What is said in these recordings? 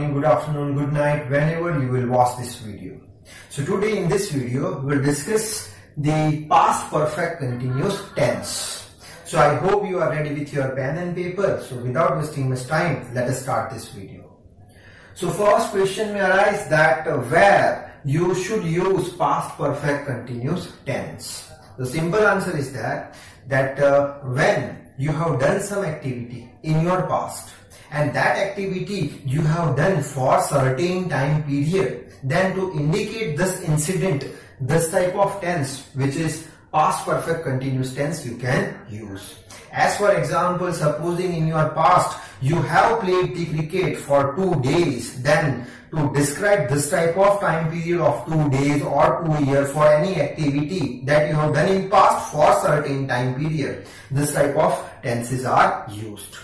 morning, good afternoon, good night, whenever you will watch this video. So today in this video, we will discuss the past perfect continuous tense. So I hope you are ready with your pen and paper. So without wasting much time, let us start this video. So first question may arise that where you should use past perfect continuous tense. The simple answer is that when you have done some activity in your past and that activity you have done for certain time period, then to indicate this incident, this type of tense which is past perfect continuous tense you can use. As for example, supposing in your past you have played the cricket for 2 days, then to describe this type of time period of 2 days or 2 years for any activity that you have done in past for certain time period, this type of tenses are used.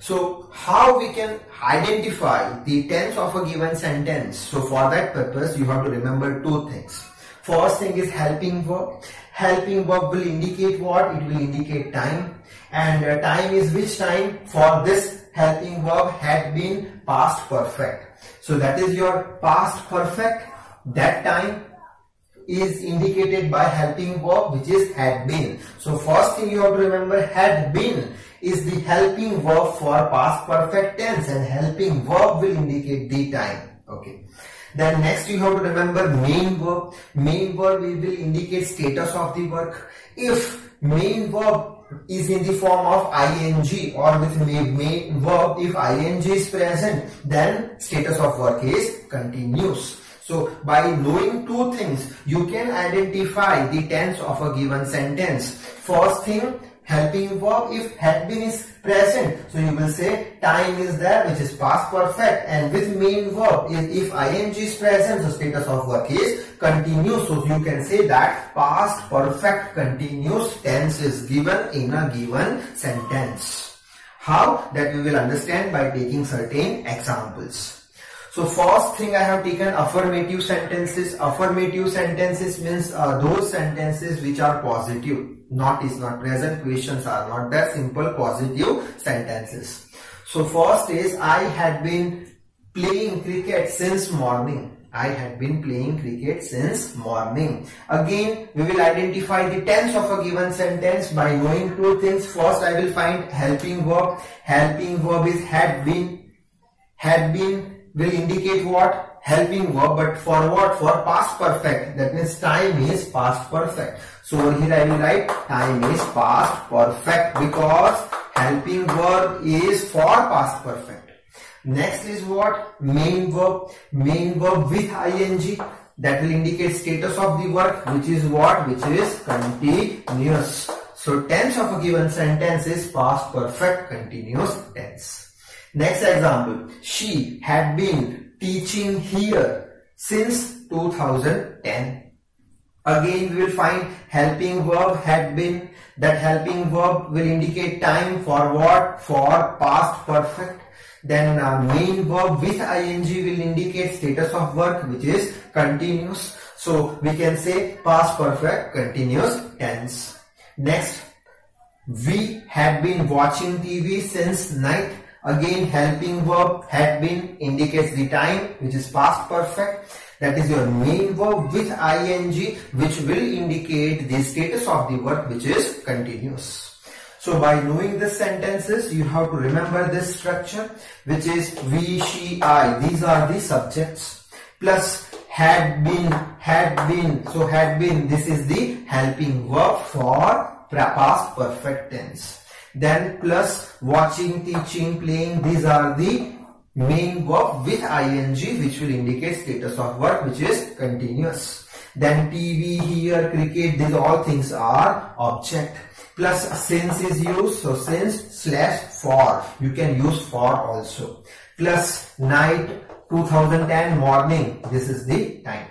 So how we can identify the tense of a given sentence? So for that purpose you have to remember two things. First thing is helping verb. Helping verb will indicate what? It will indicate time, and time is which time? For this helping verb had been past perfect. So that is your past perfect. That time is indicated by helping verb which is had been. So first thing you have to remember, had been is the helping verb for past perfect tense, and helping verb will indicate the time. Okay. Then next you have to remember main verb. Main verb will indicate status of the work. If main verb is in the form of ing, or with main verb if ing is present, then status of work is continuous. So by knowing two things you can identify the tense of a given sentence. First thing, helping verb if had been is present, so you will say time is there which is past perfect, and with main verb if ing is present, so status of work is continuous. So you can say that past perfect continuous tense is given in a given sentence. How? That we will understand by taking certain examples. So first thing I have taken affirmative sentences. Affirmative sentences means those sentences which are positive. Not is not present, questions are not there, simple positive sentences. So first is I had been playing cricket since morning. I had been playing cricket since morning. Again we will identify the tense of a given sentence by knowing two things. First I will find helping verb. Helping verb is had been. Had been will indicate what? Helping verb, but for what? For past perfect. That means time is past perfect. So over here I will write time is past perfect because helping verb is for past perfect. Next is what? Main verb. Main verb with ing. That will indicate status of the work, which is what? Which is continuous. So tense of a given sentence is past perfect continuous tense. Next example, she had been teaching here since 2010. Again we will find helping verb had been. That helping verb will indicate time for what? For past perfect. Then main verb with ing will indicate status of work which is continuous. So we can say past perfect continuous tense. Next, we had been watching TV since night. Again helping verb had been indicates the time which is past perfect. That is your main verb with ing which will indicate the status of the work which is continuous. So by knowing the sentences you have to remember this structure which is we, she, I. These are the subjects, plus had been. So had been, this is the helping verb for past perfect tense. Then plus watching, teaching, playing, these are the main verb with ing which will indicate status of work which is continuous. Then TV, here, cricket, these all things are object. Plus since is used, so since / for, you can use for also. Plus night, 2010, morning, this is the time.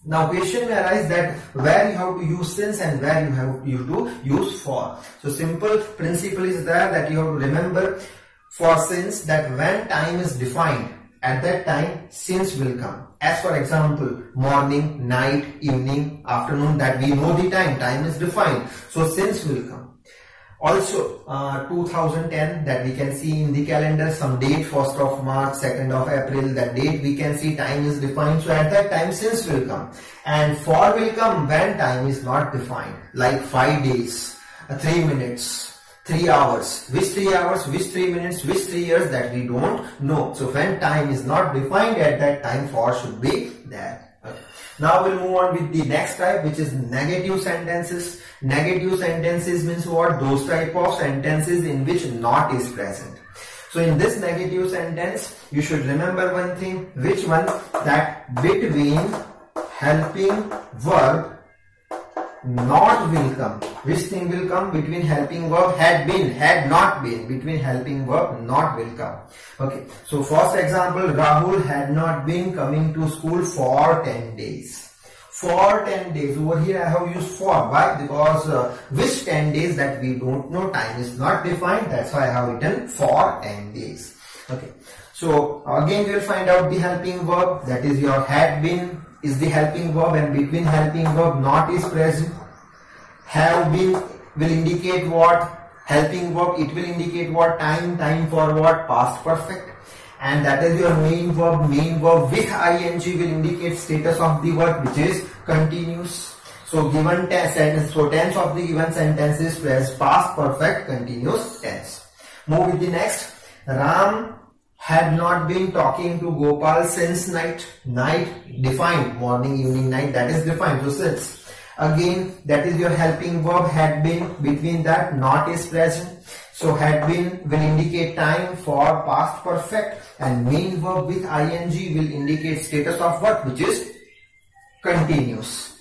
Now question may arise that where you have to use since and where you have to use for. So simple principle is there that you have to remember for since that when time is defined, at that time since will come. As for example, morning, night, evening, afternoon, that we know the time is defined. So since will come. Also 2010, that we can see in the calendar some date, 1st of March, 2nd of April, that date we can see time is defined. So at that time since will come, and for will come when time is not defined, like 5 days, 3 minutes, 3 hours, which 3 hours, which 3 minutes, which 3 years, that we don't know. So when time is not defined, at that time for should be there. Okay. Now we'll move on with the next type, which is negative sentences. Negative sentences means what? Those type of sentences in which not is present. So in this negative sentence, you should remember one thing. Which one? That between helping verb not will come. Which thing will come? Between helping verb had been, had not been. Between helping verb not will come. Okay. So first example, Rahul had not been coming to school for 10 days. For 10 days. Over here I have used for. Why? Because which 10 days, that we don't know. Time is not defined. That's why I have written for 10 days. Okay. So again we will find out the helping verb. That is your had been is the helping verb, and between helping verb not is present. Have been will indicate what? Helping verb. It will indicate what? Time. Time for what? Past perfect. And that is your main verb. Main verb with ing will indicate status of the verb, which is continuous. So given sentence, so tense of the given sentence is past perfect continuous tense. Move with the next. Ram had not been talking to Gopal since night. Night defined, morning, evening, night, that is defined. So since, again that is your helping verb had been. Between that not is present. So had been will indicate time for past perfect, and main verb with ing will indicate status of what, which is continuous.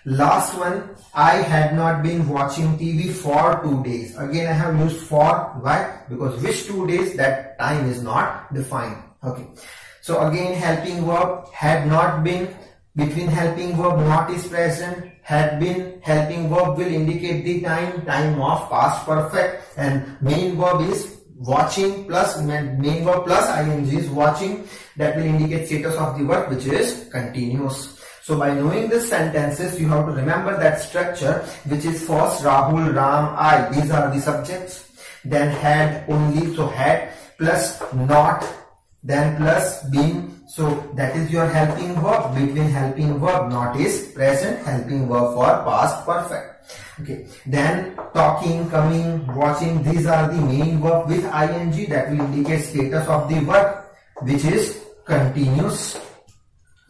Last one, I had not been watching TV for 2 days. Again I have used for. Why? Because which 2 days, that time is not defined. Okay. So again helping verb had not been. Between helping verb not is present. Had been, helping verb will indicate the time, time of past perfect, and main verb is watching plus main verb plus ing is watching, that will indicate status of the verb, which is continuous. So by knowing these sentences, you have to remember that structure, which is first Rahul, Ram, I. These are the subjects. Then had only, so had plus not, then plus been. So that is your helping verb. Between helping verb not is present. Helping verb for past perfect. Okay. Then talking, coming, watching. These are the main verb with ing, that will indicate status of the verb, which is continuous.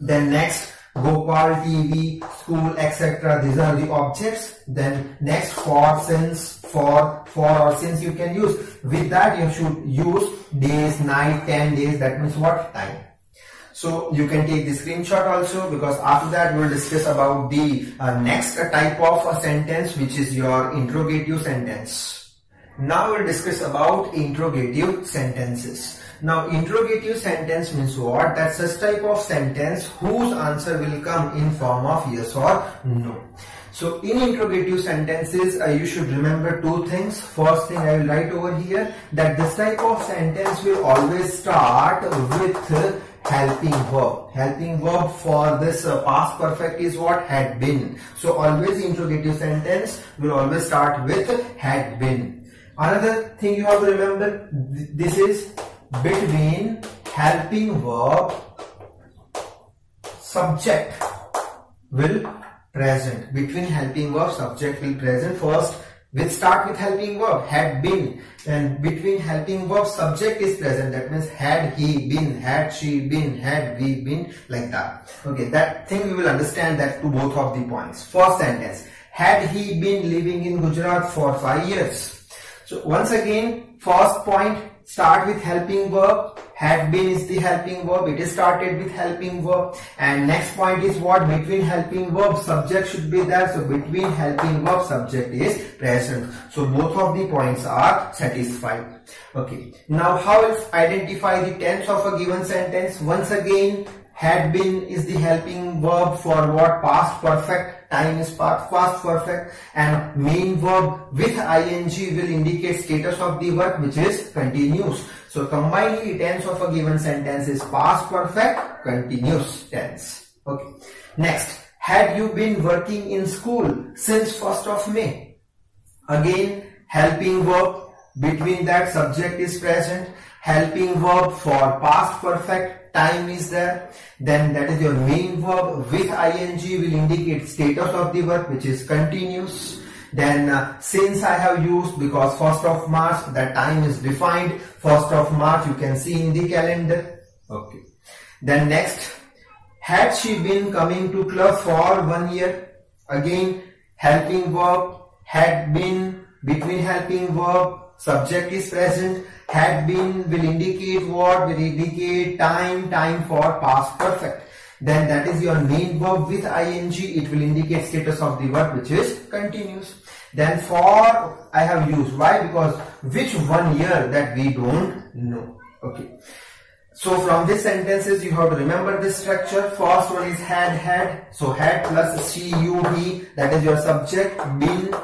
Then next, Gopal, TV, school, etc. These are the objects. Then next, for, since, for or since you can use. With that you should use days, night, 10 days. That means what? Time. So you can take the screenshot also, because after that we will discuss about the next type of a sentence, which is your interrogative sentence. Now we will discuss about interrogative sentences. Now interrogative sentence means what? That's such type of sentence whose answer will come in form of yes or no. So in interrogative sentences, you should remember two things. First thing I will write over here, that this type of sentence will always start with helping verb. Helping verb for this past perfect is what? Had been. So always interrogative sentence will always start with had been. Another thing you have to remember, this is between helping verb subject will present. Between helping verb subject will present. First we'll start with helping verb had been, and between helping verb subject is present. That means had he been, had she been, had we been, like that. Okay, that thing we will understand that to both of the points. First sentence, had he been living in Gujarat for 5 years. So once again, first point, start with helping verb. Had been is the helping verb. It is started with helping verb. And next point is what? Between helping verb subject should be there. So between helping verb subject is present. So both of the points are satisfied. Okay. Now how will identify the tense of a given sentence? Once again, had been is the helping verb for what? Past perfect. Time is past perfect, and main verb with ing will indicate status of the verb, which is continuous. So combinedly, tense of a given sentence is past perfect continuous tense. Okay. Next, had you been working in school since 1st of May? Again, helping verb, between that subject is present, helping verb for past perfect, time is there, then that is your main verb with ing will indicate status of the verb which is continuous. Then since I have used, because 1st of March that time is defined, 1st of March you can see in the calendar. Okay. Then next, had she been coming to club for 1 year? Again, helping verb, had been, between helping verb, subject is present, had been will indicate what? Will indicate time, time for past perfect. Then that is your main verb with ing, it will indicate status of the verb which is continuous. Then for I have used, why? Because which 1 year that we don't know. Okay. So from these sentences you have to remember this structure. First one is had. So had plus she, you, he, that is your subject, been,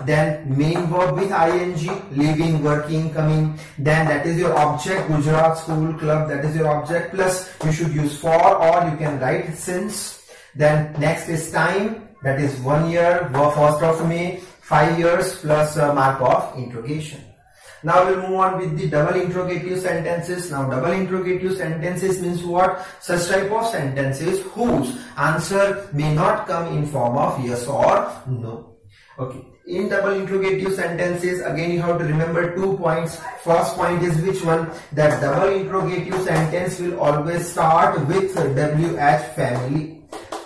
then main verb with ing, living, working, coming, then that is your object, Gujarat school club, that is your object, plus you should use for, or you can write since. Then next is time, that is 1 year, 1st of May, 5 years plus mark of interrogation. Now we'll move on with the double interrogative sentences. Now double interrogative sentences means what? Such type of sentences whose answer may not come in form of yes or no. Okay. In double interrogative sentences, again you have to remember 2 points. First point is which one? That double interrogative sentence will always start with WH family.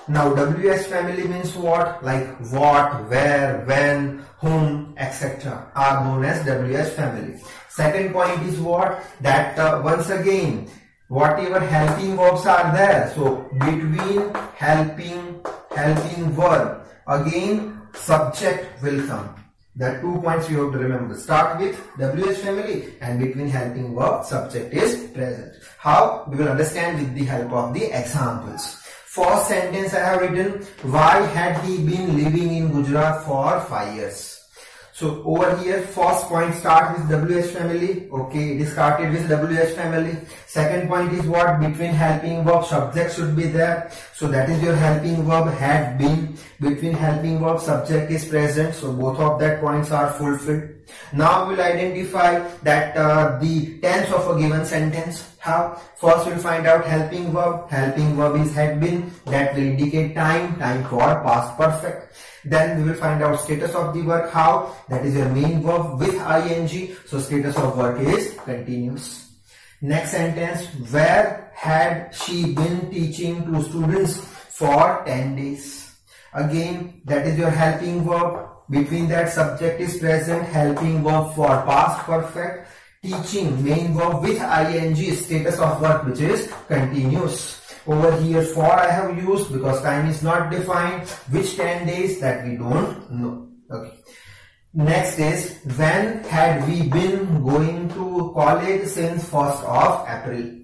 Now WH family means what? Like what, where, when, whom, etc. are known as WH family. Second point is what? That once again, whatever helping verbs are there, so between helping verb, again subject will come. The 2 points you have to remember. Start with WH family and between helping verb, subject is present. How? We will understand with the help of the examples. First sentence I have written, why had he been living in Gujarat for 5 years? So over here, first point start with WH family. Okay, it is started with WH family. Second point is what? Between helping verb, subject should be there. So that is your helping verb had been. Between helping verb, subject is present. So both of that points are fulfilled. Now we'll identify that the tense of a given sentence. How? First we'll find out helping verb. Helping verb is had been. That will indicate time, time for past perfect. Then we will find out status of the work. How? That is your main verb with ing. So status of work is continuous. Next sentence, where had she been teaching to students for 10 days? Again, that is your helping verb. Between that subject is present, helping verb for past perfect, teaching main verb with ing, status of work which is continuous. Over here for I have used because time is not defined. Which 10 days that we don't know. Okay. Next is when had we been going to college since 1st of April.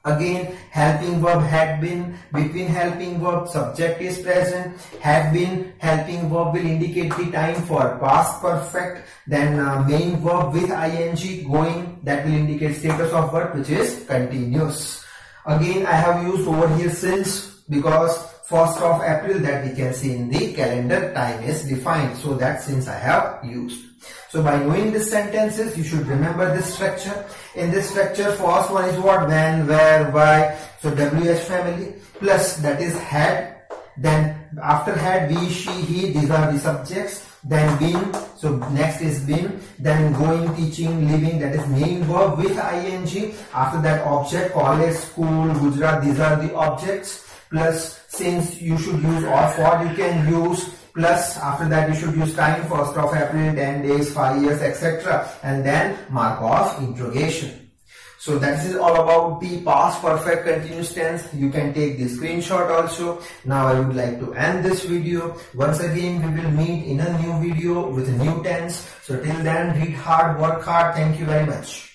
Again helping verb had been, between helping verb subject is present, had been, helping verb will indicate the time for past perfect, then main verb with ing going, that will indicate status of verb which is continuous. Again I have used over here since because 1st of April that we can see in the calendar time is defined, so that since I have used. So by knowing these sentences you should remember this structure. In this structure first one is what? When, where, why. So WH family plus that is had, then after had we, she, he, these are the subjects. Then been, so next is been, then going, teaching, living, that is main verb with ing. After that object, college, school, Gujarat, these are the objects. Plus since you should use or for you can use, plus after that you should use time, 1st of April, 10 days, 5 years, etc. And then mark of interrogation. So that is all about the past perfect continuous tense. You can take the screenshot also. Now I would like to end this video. Once again we will meet in a new video with a new tense. So till then, read hard, work hard. Thank you very much.